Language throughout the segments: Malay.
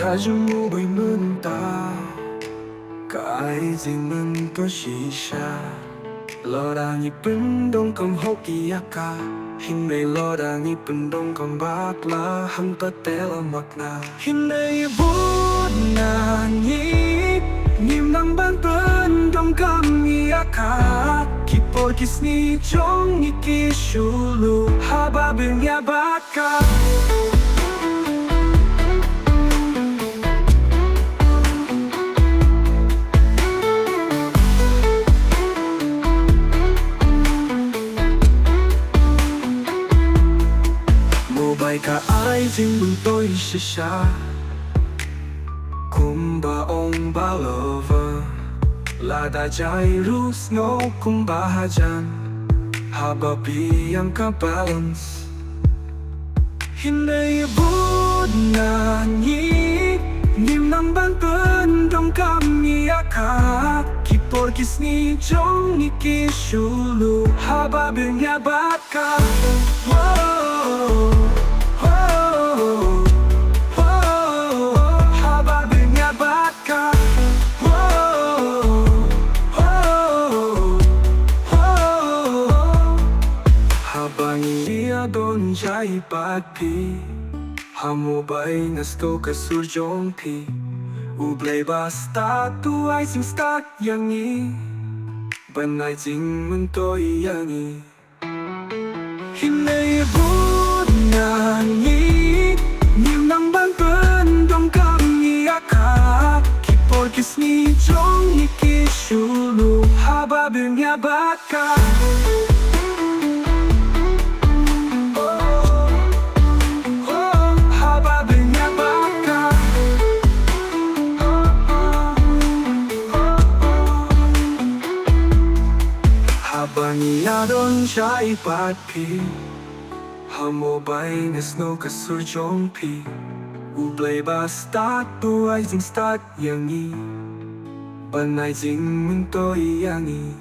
가지고 있는다 가이지는 것이샤 너랑 이쁜 동검 호기야까 Hynrei lo랑 이쁜 동검 bakla hampa tela makna Hynrei bút nani nim nang ban pen 동검 이야카 기뻐 kisni jong iki shulu hababing yabaka Bài cả ai riêng mình tôi sẽ xa cùng bà ông bà lover là đã chạy rút ngô cùng bà hà jan hà bà bì yang ka balance Hynrei bút na nhí niềm nắng ban bên trong cam nhia ka kipor kisni trong niki shulu hà bà bì nhà bát ka Don jai bad pi Hamo bay nasto ka surjong pi Ublay basta tu ay sing start yangi Banay jing mun toy yangi Hynrei bút nani Nim nang ban pen dong kam iyaka Kipor kisni jong iki shulu hababing yabaka Bangiya don jai bad pi Hamo bay nesno ka surjong pi Ublay basta tu ay jing start yangi Banay jing mun toy yangi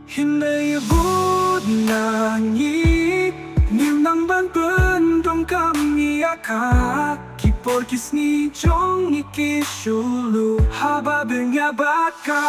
Hynrei bút nani nim nang ban pen dong kam iyaka Kipor kisni jong iki shulu hababing yabaka